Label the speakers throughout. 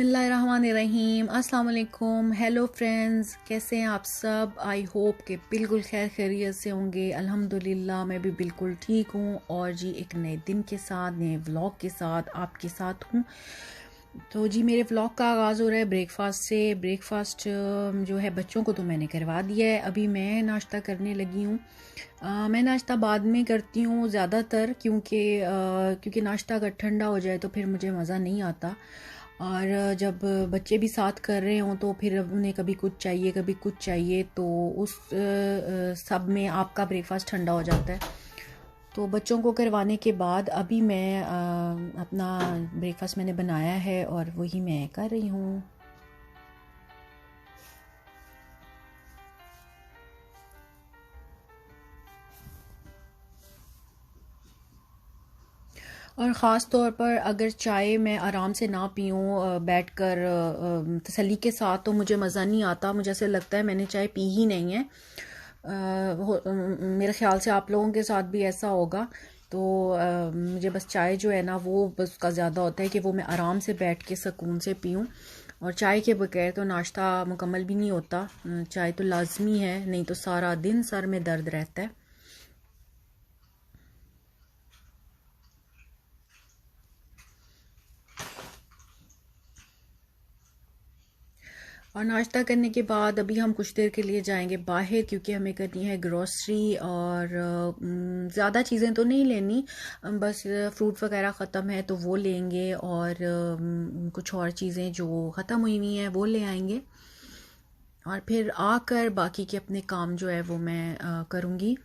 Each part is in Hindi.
Speaker 1: बिस्मिल्लाहिर्रहमानिर्रहीम। अस्सलाम वालेकुम। हेलो फ्रेंड्स, कैसे हैं आप सब? आई होप कि बिल्कुल खैर खैरियत से होंगे। अल्हम्दुलिल्लाह मैं भी बिल्कुल ठीक हूँ और जी एक नए दिन के साथ, नए व्लॉग के साथ आपके साथ हूँ। तो जी मेरे व्लॉग का आगाज़ हो रहा है ब्रेकफास्ट से। ब्रेकफास्ट जो है बच्चों को तो मैंने करवा दिया है, अभी मैं नाश्ता करने लगी हूँ। मैं नाश्ता बाद में करती हूँ ज़्यादातर, क्योंकि नाश्ता अगर ठंडा हो जाए तो फिर मुझे मज़ा नहीं आता। और जब बच्चे भी साथ कर रहे हों तो फिर उन्हें कभी कुछ चाहिए कभी कुछ चाहिए, तो उस सब में आपका ब्रेकफास्ट ठंडा हो जाता है। तो बच्चों को करवाने के बाद अभी मैं अपना ब्रेकफास्ट मैंने बनाया है और वही मैं कर रही हूँ। और ख़ास तौर पर अगर चाय मैं आराम से ना पीऊँ बैठ कर तसल्ली के साथ, तो मुझे मज़ा नहीं आता। मुझे ऐसे लगता है मैंने चाय पी ही नहीं है। मेरे ख़्याल से आप लोगों के साथ भी ऐसा होगा। तो मुझे बस चाय जो है ना वो बस उसका ज़्यादा होता है कि वो मैं आराम से बैठ के सुकून से पीऊँ। और चाय के बगैर तो नाश्ता मुकम्मल भी नहीं होता। चाय तो लाजमी है, नहीं तो सारा दिन सर में दर्द रहता है। और नाश्ता करने के बाद अभी हम कुछ देर के लिए जाएंगे बाहर, क्योंकि हमें करनी है ग्रॉसरी। और ज़्यादा चीज़ें तो नहीं लेनी, बस फ्रूट वगैरह ख़त्म है तो वो लेंगे, और कुछ और चीज़ें जो ख़त्म हुई हुई हैं वो ले आएंगे। और फिर आकर बाकी के अपने काम जो है वो मैं करूँगी।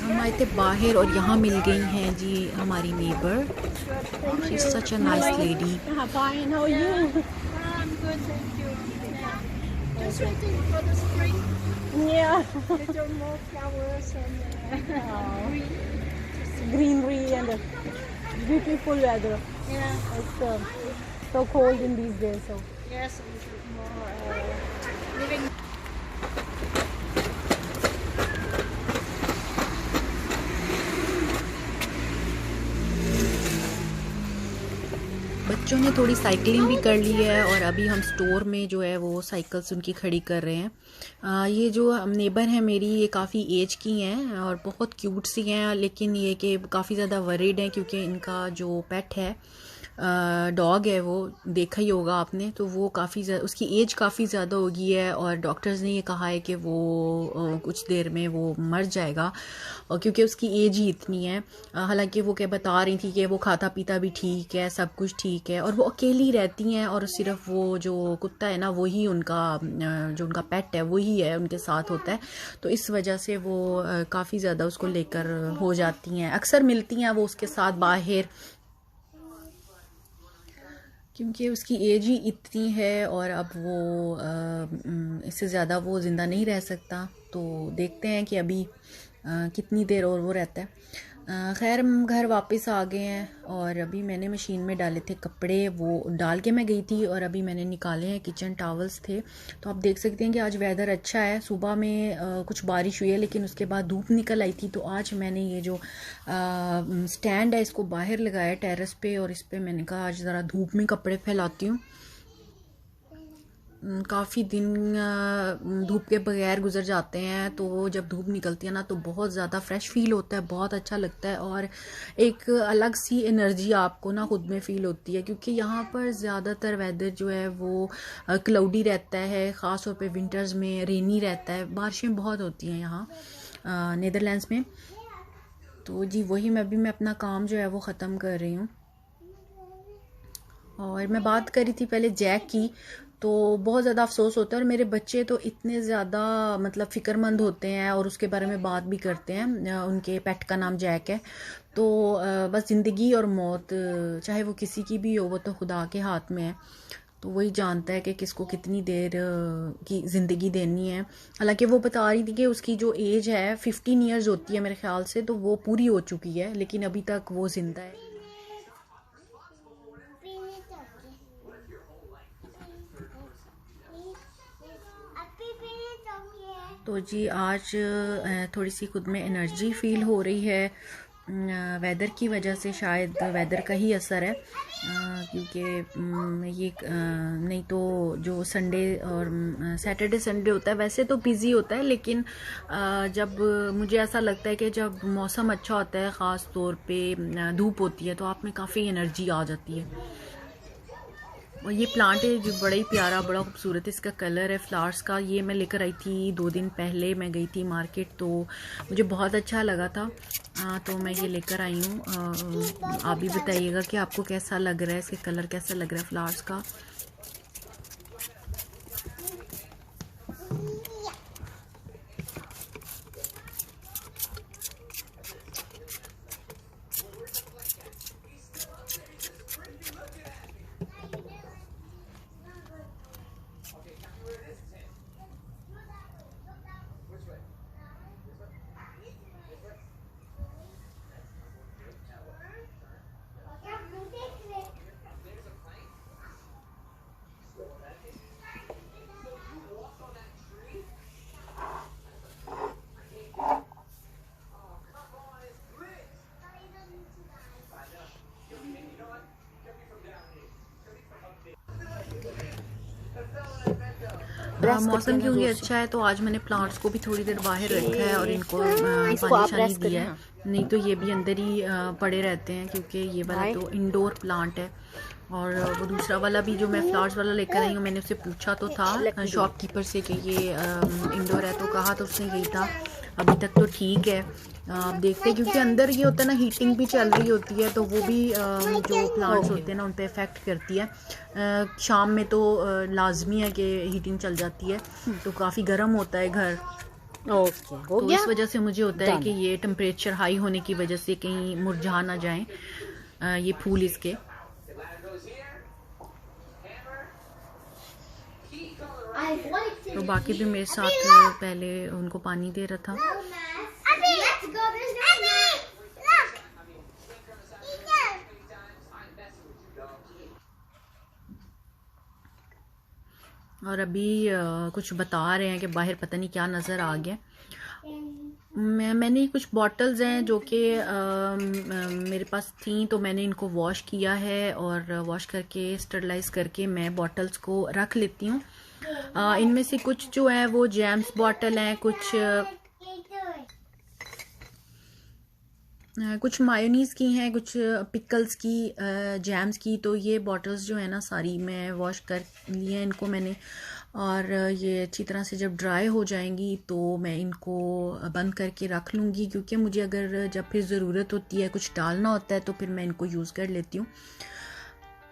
Speaker 1: हम आए थे बाहर और यहाँ मिल गई हैं जी हमारी neighbour. She is such a nice lady.
Speaker 2: Fine, how are you?
Speaker 3: I'm good, thank you. Yeah. Just waiting for the spring.
Speaker 2: Yeah.
Speaker 3: Little more flowers and
Speaker 2: Oh,
Speaker 3: green.
Speaker 2: greenery and beautiful weather.
Speaker 3: Yeah.
Speaker 2: It's so cold in these days. So
Speaker 3: Yes, a little more living.
Speaker 1: बच्चों ने थोड़ी साइकिलिंग भी कर ली है और अभी हम स्टोर में जो है वो साइकिल्स उनकी खड़ी कर रहे हैं। ये जो नेबर हैं मेरी, ये काफ़ी एज की हैं और बहुत क्यूट सी हैं, लेकिन ये कि काफ़ी ज़्यादा वरीड हैं क्योंकि इनका जो पेट है, डॉग है, वो देखा ही होगा आपने, तो वो उसकी एज काफ़ी ज़्यादा हो गई है और डॉक्टर्स ने ये कहा है कि वो कुछ देर में वो मर जाएगा, और क्योंकि उसकी एज ही इतनी है। हालांकि वो क्या बता रही थी कि वो खाता पीता भी ठीक है, सब कुछ ठीक है, और वो अकेली रहती हैं और सिर्फ वो जो कुत्ता है ना वही उनका जो उनका पेट है वही है उनके साथ होता है। तो इस वजह से वो काफ़ी ज़्यादा उसको लेकर हो जाती हैं, अक्सर मिलती हैं वो उसके साथ बाहर, क्योंकि उसकी एज ही इतनी है और अब वो इससे ज़्यादा वो ज़िंदा नहीं रह सकता। तो देखते हैं कि अभी कितनी देर और वो रहता है। खैर हम घर वापस आ गए हैं और अभी मैंने मशीन में डाले थे कपड़े, वो डाल के मैं गई थी और अभी मैंने निकाले हैं। किचन टॉवल्स थे, तो आप देख सकते हैं कि आज वेदर अच्छा है। सुबह में कुछ बारिश हुई है लेकिन उसके बाद धूप निकल आई थी, तो आज मैंने ये जो स्टैंड है इसको बाहर लगाया टेरेस पे, और इस पे मैंने कहा आज ज़रा धूप में कपड़े फैलाती हूँ। काफ़ी दिन धूप के बगैर गुजर जाते हैं, तो जब धूप निकलती है ना तो बहुत ज़्यादा फ्रेश फील होता है, बहुत अच्छा लगता है और एक अलग सी एनर्जी आपको ना खुद में फ़ील होती है। क्योंकि यहाँ पर ज़्यादातर वेदर जो है वो क्लाउडी रहता है, ख़ास तौर पे विंटर्स में रेनी रहता है, बारिशें बहुत होती हैं यहाँ नीदरलैंड्स में। तो जी वही मैं अपना काम जो है वो ख़त्म कर रही हूँ। और मैं बात करी थी पहले जैक की, तो बहुत ज़्यादा अफसोस होता है, और मेरे बच्चे तो इतने ज़्यादा मतलब फ़िक्रमंद होते हैं और उसके बारे में बात भी करते हैं। उनके पेट का नाम जैक है। तो बस ज़िंदगी और मौत चाहे वो किसी की भी हो, वो तो खुदा के हाथ में है। तो वही जानता है कि किसको कितनी देर की ज़िंदगी देनी है। हालांकि वो बता रही थी कि उसकी जो एज है 15 ईयर्स होती है मेरे ख्याल से, तो वो पूरी हो चुकी है, लेकिन अभी तक वो ज़िंदा है। तो जी आज थोड़ी सी खुद में एनर्जी फील हो रही है, वेदर की वजह से, शायद वेदर का ही असर है, क्योंकि ये नहीं तो जो संडे और सैटरडे संडे होता है वैसे तो बिज़ी होता है, लेकिन जब मुझे ऐसा लगता है कि जब मौसम अच्छा होता है, ख़ास तौर पे धूप होती है, तो आप में काफ़ी एनर्जी आ जाती है। और ये प्लांट है जो बड़ा ही प्यारा, बड़ा खूबसूरत इसका कलर है फ्लावर्स का। ये मैं लेकर आई थी 2 दिन पहले, मैं गई थी मार्केट, तो मुझे बहुत अच्छा लगा था, तो मैं ये लेकर आई हूँ। आप भी बताइएगा कि आपको कैसा लग रहा है, इसके कलर कैसा लग रहा है फ्लावर्स का। मौसम क्योंकि अच्छा है, तो आज मैंने प्लांट्स को भी थोड़ी देर बाहर रखा है और इनको पानी शानी दिया है, नहीं तो ये भी अंदर ही पड़े रहते हैं, क्योंकि ये वाला तो इंडोर प्लांट है। और वो दूसरा वाला भी जो मैं फ्लावर्स वाला लेकर आई हूँ, मैंने उससे पूछा तो था शॉपकीपर से कि ये इंडोर है, तो कहा तो उसने यही था, अभी तक तो ठीक है। आप देखते हैं क्योंकि अंदर ये होता है ना, हीटिंग भी चल रही होती है, तो वो भी जो प्लांट्स होते हैं ना उन पे इफ़ेक्ट करती है। शाम में तो लाजमी है कि हीटिंग चल जाती है, तो काफ़ी गर्म होता है घर।
Speaker 2: ओके, हो
Speaker 1: तो
Speaker 2: गया।
Speaker 1: इस वजह से मुझे होता है कि ये टेम्परेचर हाई होने की वजह से कहीं मुरझा ना जाएं ये फूल इसके। तो बाकी भी मेरे साथ पहले उनको पानी दे रहा था। और अभी कुछ बता रहे हैं कि बाहर पता नहीं क्या नज़र आ गया। मैंने कुछ बॉटल्स हैं जो कि मेरे पास थी, तो मैंने इनको वॉश किया है और वॉश करके स्टरलाइज करके मैं बॉटल्स को रख लेती हूँ। इनमें से कुछ जो है वो जैम्स बॉटल हैं, कुछ मायोनीज़ की हैं, कुछ पिकल्स की, जैम्स की। तो ये बॉटल्स जो है ना सारी मैं वॉश कर ली हैं इनको मैंने, और ये अच्छी तरह से जब ड्राई हो जाएंगी तो मैं इनको बंद करके रख लूँगी, क्योंकि मुझे अगर जब फिर ज़रूरत होती है, कुछ डालना होता है, तो फिर मैं इनको यूज़ कर लेती हूँ।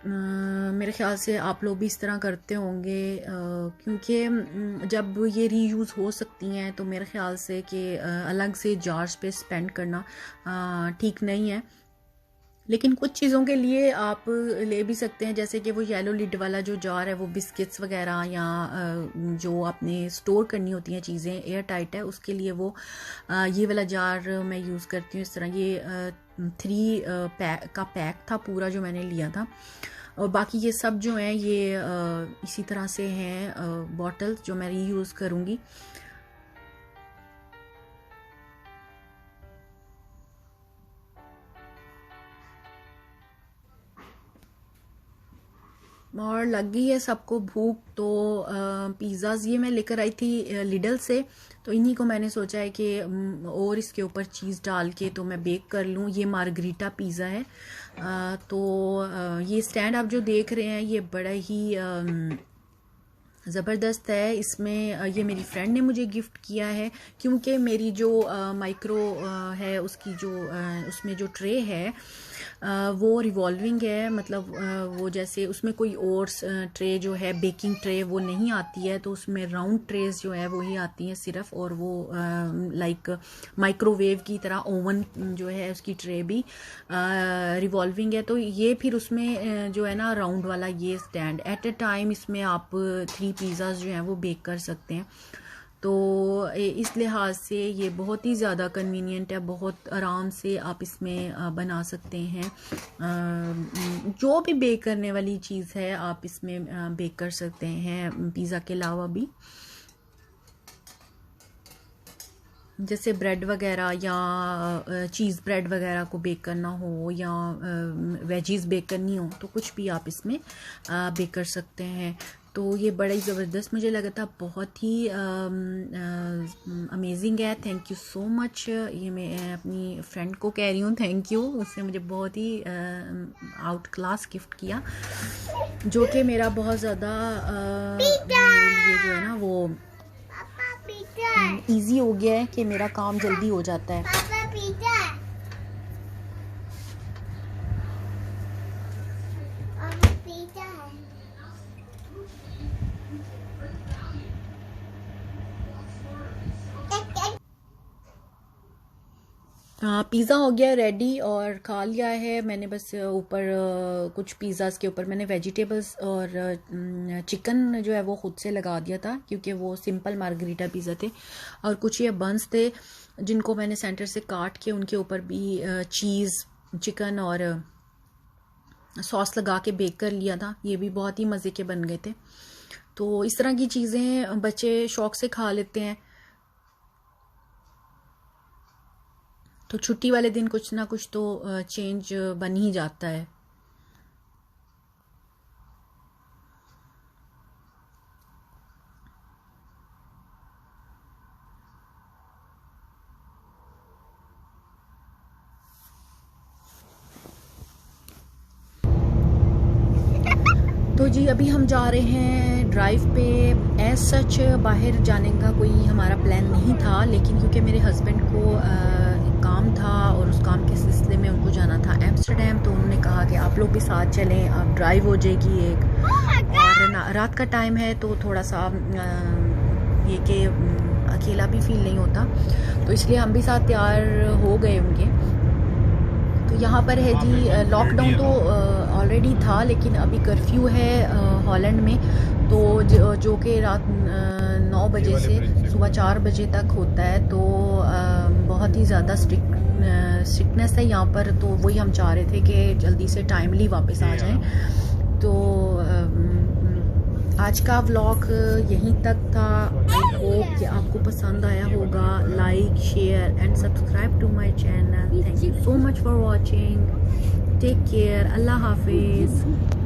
Speaker 1: मेरे ख्याल से आप लोग भी इस तरह करते होंगे, क्योंकि जब ये रीयूज़ हो सकती हैं तो मेरे ख्याल से कि अलग से जार्स पे स्पेंड करना ठीक नहीं है। लेकिन कुछ चीज़ों के लिए आप ले भी सकते हैं, जैसे कि वो येलो लिड वाला जो जार है, वो बिस्किट्स वगैरह या जो आपने स्टोर करनी होती हैं चीज़ें, एयर टाइट है, उसके लिए वो ये वाला जार मैं यूज़ करती हूँ इस तरह। ये 3 पैक का पैक था पूरा जो मैंने लिया था, और बाकी ये सब जो हैं ये इसी तरह से हैं बॉटल्स जो मैं रीयूज़ करूँगी। और लग गई है सबको भूख, तो पिज़्ज़ाज़ ये मैं लेकर आई थी लिडल से, तो इन्हीं को मैंने सोचा है कि और इसके ऊपर चीज़ डाल के तो मैं बेक कर लूँ। ये मार्गरीटा पिज़्ज़ा है। तो ये स्टैंड आप जो देख रहे हैं ये बड़ा ही ज़बरदस्त है। इसमें ये मेरी फ्रेंड ने मुझे गिफ्ट किया है, क्योंकि मेरी जो माइक्रो है उसकी जो उसमें जो ट्रे है वो रिवॉल्विंग है, मतलब वो जैसे उसमें कोई और ट्रे जो है बेकिंग ट्रे वो नहीं आती है, तो उसमें राउंड ट्रेस जो है वो ही आती हैं सिर्फ, और वो लाइक माइक्रोवेव की तरह ओवन जो है उसकी ट्रे भी रिवॉल्विंग है। तो ये फिर उसमें जो है ना राउंड वाला ये स्टैंड, एट ए टाइम इसमें आप 3 पिज़्ज़ाज़ जो हैं वो बेक कर सकते हैं। तो इस लिहाज से ये बहुत ही ज़्यादा कन्वीनियंट है, बहुत आराम से आप इसमें बना सकते हैं। जो भी बेक करने वाली चीज़ है आप इसमें बेक कर सकते हैं पिज़्ज़ा के अलावा भी। जैसे ब्रेड वगैरह या चीज़ ब्रेड वगैरह को बेक करना हो या वेजीज बेक करनी हो तो कुछ भी आप इसमें बेक कर सकते हैं। तो ये बड़ा ही ज़बरदस्त मुझे लगा था, बहुत ही अमेजिंग है। Thank you so much. ये मैं अपनी फ्रेंड को कह रही हूँ थैंक यू, उसने मुझे बहुत ही आउट क्लास गिफ्ट किया, जो कि मेरा बहुत ज़्यादा मेरे लिए जो है ना वो इजी हो गया है कि मेरा काम जल्दी हो जाता है। पिज़्ज़ा हो गया रेडी और खा लिया है मैंने। बस ऊपर कुछ पिज़्ज़ाज़ के ऊपर मैंने वेजिटेबल्स और चिकन जो है वो ख़ुद से लगा दिया था, क्योंकि वो सिंपल मार्गरीटा पिज़्ज़ा थे। और कुछ ये बंस थे जिनको मैंने सेंटर से काट के उनके ऊपर भी चीज़, चिकन और सॉस लगा के बेक कर लिया था। ये भी बहुत ही मज़े के बन गए थे। तो इस तरह की चीज़ें बच्चे शौक़ से खा लेते हैं। तो छुट्टी वाले दिन कुछ ना कुछ तो चेंज बन ही जाता है। तो जी अभी हम जा रहे हैं ड्राइव पे। एज सच बाहर जाने का कोई हमारा प्लान नहीं था, लेकिन क्योंकि मेरे हस्बैंड को काम था और उस काम के सिलसिले में उनको जाना था एम्स्टर्डम, तो उन्होंने कहा कि आप लोग भी साथ चलें, आप ड्राइव हो जाएगी एक, और रात का टाइम है तो थोड़ा सा ये कि अकेला भी फील नहीं होता, तो इसलिए हम भी साथ तैयार हो गए उनके। तो यहाँ पर है जी लॉकडाउन तो ऑलरेडी था, लेकिन अभी कर्फ्यू है हॉलैंड में, तो जो कि रात 9 बजे से सुबह 4 बजे तक होता है। तो बहुत ही ज़्यादा स्ट्रिक्टनेस है यहाँ पर। तो वही हम चाह रहे थे कि जल्दी से टाइमली वापस आ जाएं। तो आज का व्लॉग यहीं तक था। आई होप कि आपको पसंद आया होगा। Like, share and subscribe to my channel. Thank you so much for watching. Take care. अल्लाह हाफिज़।